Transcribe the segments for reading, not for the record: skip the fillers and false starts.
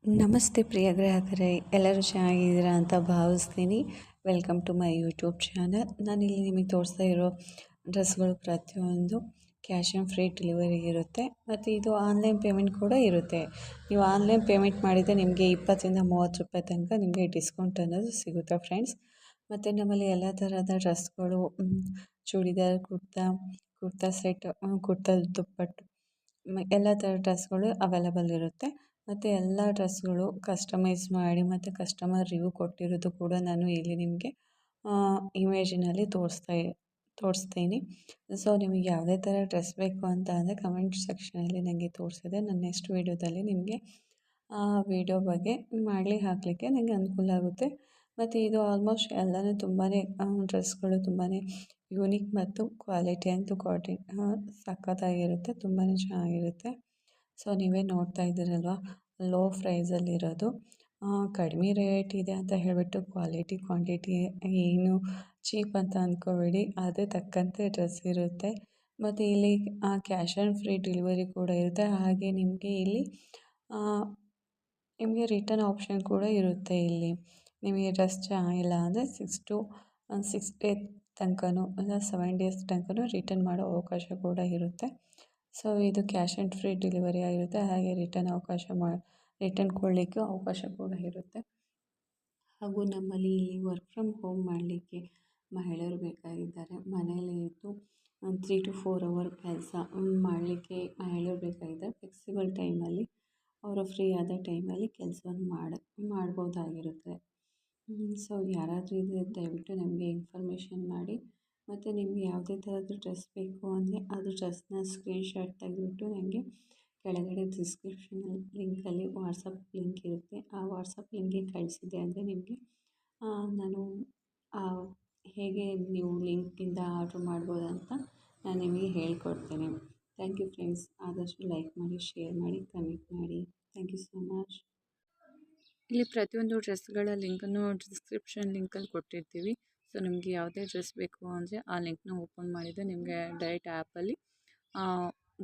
ನಮಸ್ತೆ ಪ್ರಿಯ ಗ್ರಾಹಕರೇ, ಎಲ್ಲರೂ ಚೆನ್ನಾಗಿದ್ದೀರಾ ಅಂತ ಭಾವಿಸ್ತೀನಿ. Welcome to my YouTube channel. ನಾನಿಲ್ಲಿ ನಿಮಗೆ ತೋರಿಸ್ತಾ ಇರೋ ಡ್ರೆಸ್ಗಳು ಪ್ರತಿಯೊಂದು ಕ್ಯಾಶ್ ಆನ್ ಫ್ರೀ ಡೆಲಿವರಿ ಇರುತ್ತೆ. ಮತ್ತು ಇದು ಆನ್ಲೈನ್ ಪೇಮೆಂಟ್ ಕೂಡ ಇರುತ್ತೆ. ನೀವು ಆನ್ಲೈನ್ ಪೇಮೆಂಟ್ ಮಾಡಿದರೆ ನಿಮಗೆ 20ರಿಂದ 30 ರೂಪಾಯಿ ತನಕ ನಿಮಗೆ ಡಿಸ್ಕೌಂಟ್ ಅನ್ನೋದು ಸಿಗುತ್ತೆ ಫ್ರೆಂಡ್ಸ್. ಮತ್ತು ನಮ್ಮಲ್ಲಿ ಎಲ್ಲ ಥರದ ಡ್ರೆಸ್ಗಳು, ಚೂಡಿದಾರ್, ಕುರ್ತಾ ಸೆಟ್, ಕುರ್ತಾ ದುಪ್ಪಟ್ಟು, ಎಲ್ಲ ಥರ ಡ್ರೆಸ್ಗಳು ಅವೈಲಬಲ್ ಇರುತ್ತೆ. ಮತ್ತು ಎಲ್ಲ ಡ್ರೆಸ್ಗಳು ಕಸ್ಟಮೈಸ್ ಮಾಡಿ ಮತ್ತು ಕಸ್ಟಮರ್ ರಿವ್ಯೂ ಕೊಟ್ಟಿರೋದು ಕೂಡ ನಾನು ಇಲ್ಲಿ ನಿಮಗೆ ಇಮೇಜಿನಲ್ಲಿ ತೋರಿಸ್ತೀನಿ. ಸೊ ನಿಮಗೆ ಯಾವುದೇ ಥರ ಡ್ರೆಸ್ ಬೇಕು ಅಂತ ಅಂದರೆ ಕಮೆಂಟ್ ಸೆಕ್ಷನಲ್ಲಿ ನನಗೆ ತೋರಿಸಿದೆ. ನಾನು ನೆಕ್ಸ್ಟ್ ವೀಡಿಯೋದಲ್ಲಿ ನಿಮಗೆ ಆ ವಿಡಿಯೋ ಬಗ್ಗೆ ಹಾಕಲಿಕ್ಕೆ ನನಗೆ ಅನುಕೂಲ ಆಗುತ್ತೆ. ಮತ್ತು ಇದು ಆಲ್ಮೋಸ್ಟ್ ಎಲ್ಲನೂ ತುಂಬಾ ಡ್ರೆಸ್ಗಳು ತುಂಬಾ ಯೂನಿಕ್ ಮತ್ತು ಕ್ವಾಲಿಟಿ ಅಂತೂ ಸಖತ್ತಾಗಿರುತ್ತೆ, ತುಂಬಾ ಚೆನ್ನಾಗಿರುತ್ತೆ. ಸೊ ನೀವೇ ನೋಡ್ತಾ ಇದ್ದೀರಲ್ವ, ಲೋ ಪ್ರೈಸಲ್ಲಿರೋದು, ಕಡಿಮೆ ರೇಟ್ ಇದೆ ಅಂತ ಹೇಳಿಬಿಟ್ಟು ಕ್ವಾಂಟಿಟಿ ಏನು ಚೀಪ್ ಅಂತ ಅಂದ್ಕೋಬೇಡಿ. ಅದೇ ತಕ್ಕಂತೆ ಡ್ರೆಸ್ ಇರುತ್ತೆ. ಮತ್ತು ಇಲ್ಲಿ ಕ್ಯಾಶ್ ಆನ್ ಫ್ರೀ ಡೆಲಿವರಿ ಕೂಡ ಇರುತ್ತೆ. ಹಾಗೆ ನಿಮಗೆ ಇಲ್ಲಿ ನಿಮಗೆ ರಿಟರ್ನ್ ಆಪ್ಷನ್ ಕೂಡ ಇರುತ್ತೆ. ಇಲ್ಲಿ ನಿಮಗೆ ಡ್ರೆಸ್ ಚೆನ್ನಾಗಿಲ್ಲ ಅಂದರೆ 6 ಡೇ ತನಕನೂ ಇಲ್ಲ 7 ಡೇಸ್ ತನಕನೂ ರಿಟರ್ನ್ ಮಾಡೋ ಅವಕಾಶ ಕೂಡ ಇರುತ್ತೆ. ಸೊ ಇದು ಕ್ಯಾಶ್ ಆನ್ ಫ್ರೀ ಡೆಲಿವರಿ ಆಗಿರುತ್ತೆ. ಹಾಗೆ ರಿಟರ್ನ್ ಕೊಡಲಿಕ್ಕೆ ಅವಕಾಶ ಕೂಡ ಇರುತ್ತೆ. ಹಾಗೂ ನಮ್ಮಲ್ಲಿ ಇಲ್ಲಿ ವರ್ಕ್ ಫ್ರಮ್ ಹೋಮ್ ಮಾಡಲಿಕ್ಕೆ ಮಹಿಳೆಯರು ಬೇಕಾಗಿದ್ದಾರೆ. ಮನೆಯಲ್ಲೇ ಇದ್ದು 3 to 4 ಅವರ್ ಕೆಲಸ ಮಾಡಲಿಕ್ಕೆ ಮಹಿಳೆಯರು ಬೇಕಾಗಿದ್ದಾರೆ. ಫ್ಲೆಕ್ಸಿಬಲ್ ಟೈಮಲ್ಲಿ ಅವರು ಫ್ರೀ ಆದ ಟೈಮಲ್ಲಿ ಕೆಲಸವನ್ನು ಮಾಡ್ಬೋದಾಗಿರುತ್ತೆ. ಸೊ ಯಾರಾದರೂ ಇದ್ದರೆ ದಯವಿಟ್ಟು ನಮಗೆ ಇನ್ಫಾರ್ಮೇಷನ್ ಮಾಡಿ. ಮತ್ತು ನಿಮಗೆ ಯಾವುದೇ ಥರದ್ದು ಡ್ರೆಸ್ ಬೇಕು ಅಂದರೆ ಅದು ಡ್ರೆಸ್ನ ಸ್ಕ್ರೀನ್ಶಾಟ್ ತೆಗೆದುಬಿಟ್ಟು ನನಗೆ ಕೆಳಗಡೆ ಡಿಸ್ಕ್ರಿಪ್ಷನಲ್ಲಿ ಲಿಂಕಲ್ಲಿ ವಾಟ್ಸಪ್ ಲಿಂಕ್ ಇರುತ್ತೆ. ಆ ವಾಟ್ಸಪ್ ಲಿಂಕ್ಗೆ ಕಳಿಸಿದೆ ಅಂದರೆ ನಿಮಗೆ ನಾನು ಹೇಗೆ ನೀವು ಲಿಂಕಿಂದ ಆರ್ಡ್ರ್ ಮಾಡ್ಬೋದು ಅಂತ ನಾನು ನಿಮಗೆ ಹೇಳ್ಕೊಡ್ತೇನೆ. Thank you friends. ಆದಷ್ಟು ಲೈಕ್ ಮಾಡಿ, ಶೇರ್ ಮಾಡಿ, ಕಮೆಂಟ್ ಮಾಡಿ. Thank you so much. ಇಲ್ಲಿ ಪ್ರತಿಯೊಂದು ಡ್ರೆಸ್ಗಳ ಲಿಂಕನ್ನು ಡಿಸ್ಕ್ರಿಪ್ಷನ್ ಲಿಂಕಲ್ಲಿ ಕೊಟ್ಟಿರ್ತೀವಿ. ಸೊ ನಿಮಗೆ ಯಾವುದೇ ಡ್ರೆಸ್ ಬೇಕು ಅಂದರೆ ಆ ಲಿಂಕ್ನ ಓಪನ್ ಮಾಡಿದರೆ ನಿಮಗೆ ಡೈರೆಕ್ಟ್ ಆ್ಯಪಲ್ಲಿ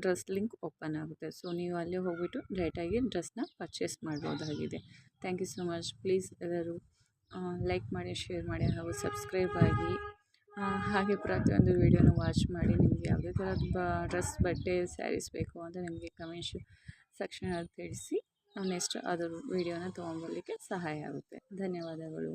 ಡ್ರೆಸ್ ಲಿಂಕ್ ಓಪನ್ ಆಗುತ್ತೆ. ಸೊ ನೀವು ಅಲ್ಲೇ ಹೋಗ್ಬಿಟ್ಟು ಡೈರೆಕ್ಟಾಗಿ ಡ್ರೆಸ್ನ ಪರ್ಚೇಸ್ ಮಾಡ್ಬೋದಾಗಿದೆ. Thank you so much. Please ಎಲ್ಲರೂ ಲೈಕ್ ಮಾಡಿ, ಶೇರ್ ಮಾಡಿ ಹಾಗೂ ಸಬ್ಸ್ಕ್ರೈಬ್ ಆಗಿ. ಹಾಗೆ ಪ್ರತಿಯೊಂದು ವೀಡಿಯೋನ ವಾಚ್ ಮಾಡಿ. ನಿಮಗೆ ಯಾವುದೇ ಥರದ ಡ್ರೆಸ್, ಬಟ್ಟೆ, ಸ್ಯಾರೀಸ್ ಬೇಕು ಅಂದರೆ ನಿಮಗೆ ಕಮೆಂಟ್ ಸೆಕ್ಷನಲ್ಲಿ ತಿಳಿಸಿ. ನೆಕ್ಸ್ಟ್ ಅದರ ವೀಡಿಯೋನ ತೊಗೊಂಬರಲಿಕ್ಕೆ ಸಹಾಯ ಆಗುತ್ತೆ. ಧನ್ಯವಾದಗಳು.